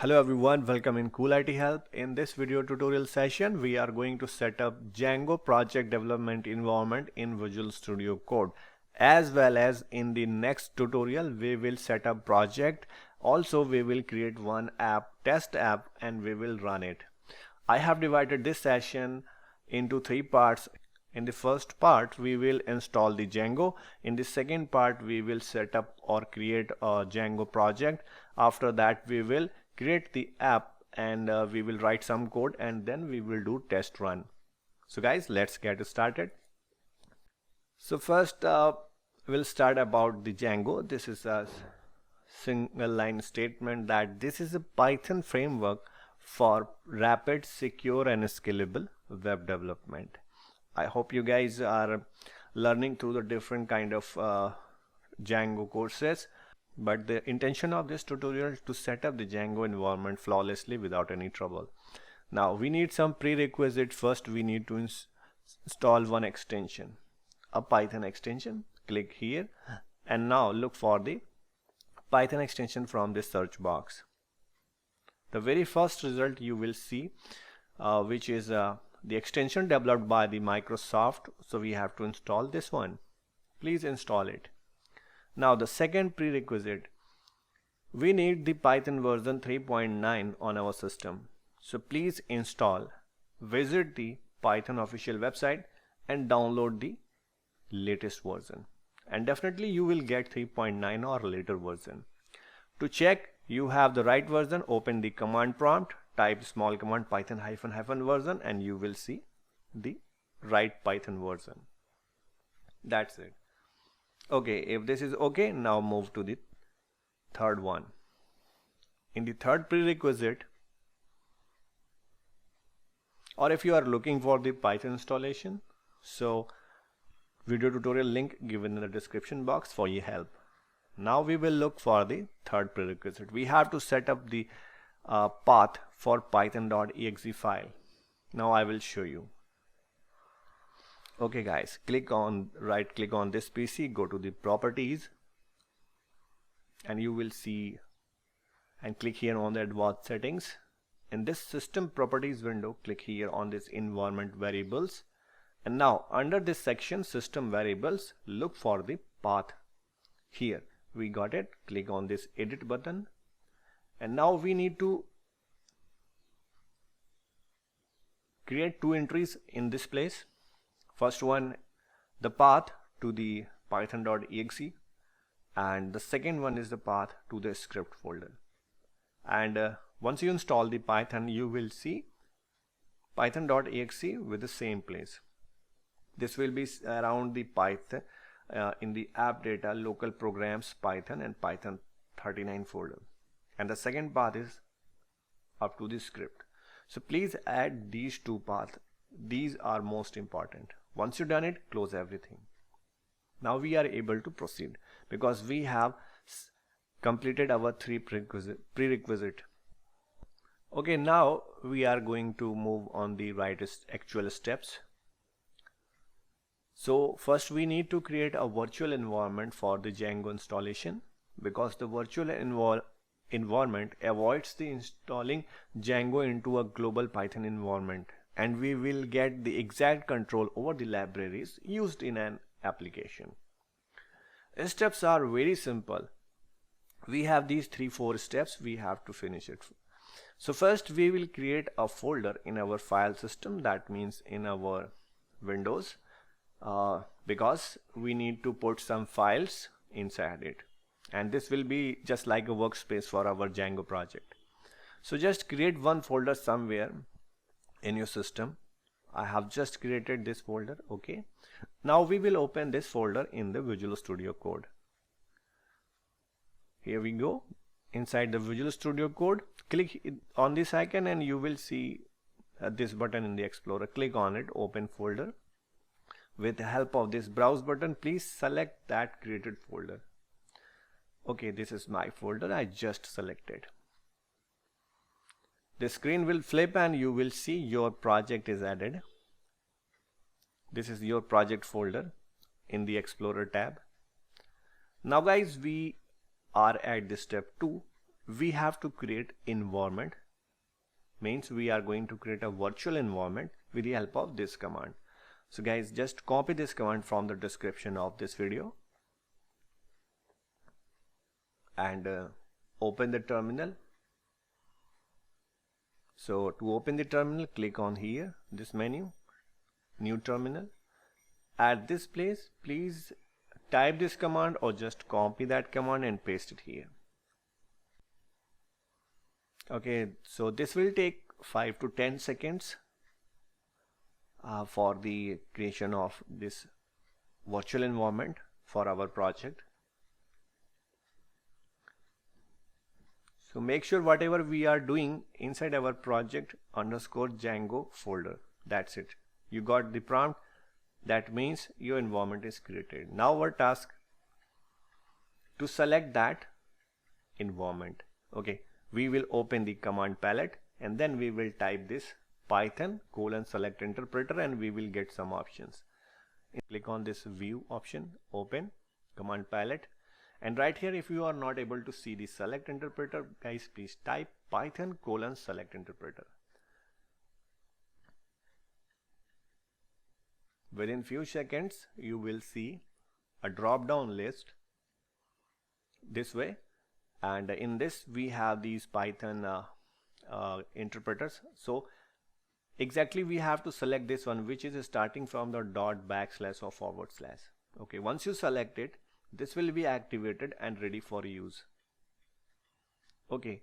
Hello everyone, welcome in Cool IT Help. In this video tutorial session, we are going to set up Django project development environment in Visual Studio Code. As well as in the next tutorial, we will set up project. Also, we will create one app, test app, and we will run it. I have divided this session into three parts. In the first part, we will install the Django. In the second part, we will set up or create a Django project. After that, we will create the app and we will write some code and then we will do test run. So guys, let's get started. So first we'll start about the Django. This is a single line statement that this is a Python framework for rapid, secure and scalable web development. I hope you guys are learning through the different kind of Django courses. But the intention of this tutorial is to set up the Django environment flawlessly without any trouble. Now we need some prerequisites. First we need to install one extension, a Python extension. Click here and now look for the Python extension from this search box. The very first result you will see which is the extension developed by the Microsoft. So we have to install this one. Please install it. Now the second prerequisite, we need the Python version 3.9 on our system. So please install, visit the Python official website and download the latest version. And definitely you will get 3.9 or later version. To check you have the right version, open the command prompt, type small command python -- version and you will see the right Python version. That's it. Okay, if this is okay, now move to the third one. In the third prerequisite, or if you are looking for the Python installation, so video tutorial link given in the description box for your help. Now we will look for the third prerequisite. We have to set up the path for python.exe file. Now I will show you. Okay guys, right click on this PC, go to the properties and you will see and click here on the advanced settings. In this system properties window, click here on this environment variables and now under this section system variables, look for the path. Here we got it. Click on this edit button and now we need to create two entries in this place. First one, the path to the python.exe and the second one is the path to the script folder. And once you install the Python, you will see python.exe with the same place. This will be around the Python in the app data, local programs, Python and Python 39 folder. And the second path is up to the script. So please add these two paths. These are most important. Once you've done it, close everything. Now we are able to proceed because we have completed our three prerequisite. Okay, now we are going to move on the actual steps. So first we need to create a virtual environment for the Django installation because the virtual environment avoids the installing Django into a global Python environment. And we will get the exact control over the libraries used in an application. Steps are very simple. We have these 3-4 steps, we have to finish it. So first we will create a folder in our file system, that means in our Windows, because we need to put some files inside it. And this will be just like a workspace for our Django project. So just create one folder somewhere in your system. I have just created this folder. Okay, now we will open this folder in the Visual Studio Code. Here we go. Inside the Visual Studio Code, click on this icon and you will see this button in the Explorer. Click on it, open folder. With the help of this browse button, please select that created folder. Okay, this is my folder I just selected. The screen will flip and you will see your project is added. This is your project folder in the Explorer tab. Now guys, we are at the step 2 we have to create environment. Means we are going to create a virtual environment with the help of this command. So guys, just copy this command from the description of this video and open the terminal. So to open the terminal, click on here, this menu, new terminal. At this place, please type this command or just copy that command and paste it here. Okay, so this will take 5 to 10 seconds for the creation of this virtual environment for our project. So make sure whatever we are doing inside our project underscore Django folder. That's it. You got the prompt. That means your environment is created. Now our task to select that environment. Okay, we will open the command palette and then we will type this Python : select interpreter and we will get some options. Click on this view option, open command palette, and right here if you are not able to see the select interpreter, guys, please type Python : select interpreter. Within few seconds you will see a drop down list this way, and in this we have these Python interpreters. So exactly we have to select this one which is starting from the dot, backslash or forward slash. Okay, once you select it, this will be activated and ready for use. Okay,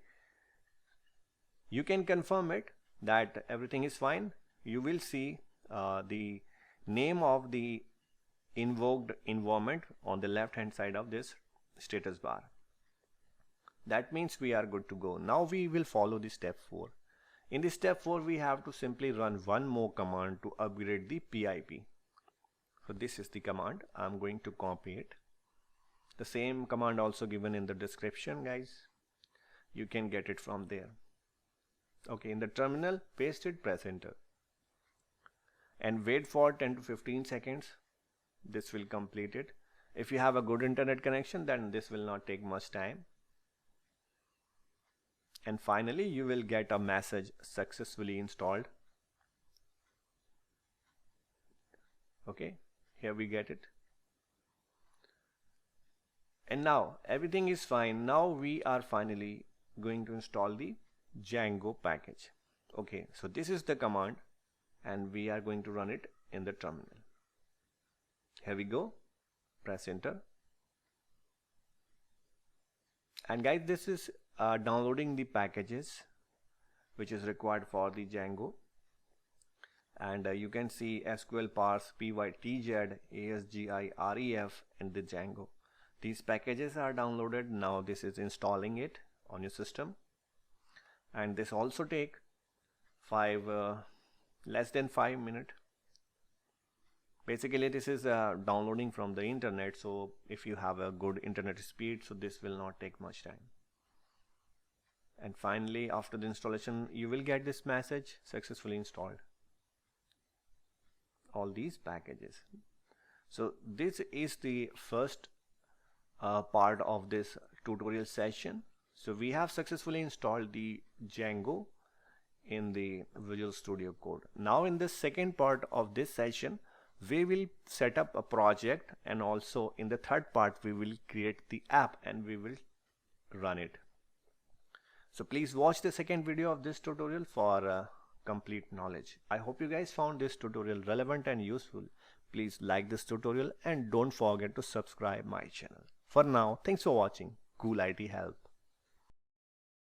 you can confirm it that everything is fine. You will see the name of the invoked environment on the left hand side of this status bar. That means we are good to go. Now we will follow the step 4. In this step 4 we have to simply run one more command to upgrade the PIP. So this is the command. I'm going to copy it. The same command also given in the description, guys. You can get it from there. Okay, in the terminal, paste it, press enter. And wait for 10 to 15 seconds. This will complete it. If you have a good internet connection, then this will not take much time. And finally you will get a message successfully installed. Okay, here we get it. And now everything is fine. Now we are finally going to install the Django package. Okay, so this is the command and we are going to run it in the terminal. Here we go, press enter. And guys, this is downloading the packages which is required for the Django, and you can see SQL parse, pytz, ASGI, ref and the Django. These packages are downloaded. Now this is installing it on your system, and this also take less than 5 minutes. Basically this is downloading from the internet, so if you have a good internet speed, so this will not take much time. And finally after the installation you will get this message, successfully installed all these packages. So this is the first part of this tutorial session. So we have successfully installed the Django in the Visual Studio Code. Now in the second part of this session we will set up a project, and also in the third part we will create the app and we will run it. So please watch the second video of this tutorial for complete knowledge. I hope you guys found this tutorial relevant and useful. Please like this tutorial and don't forget to subscribe my channel. For now, thanks for watching. Cool IT Help.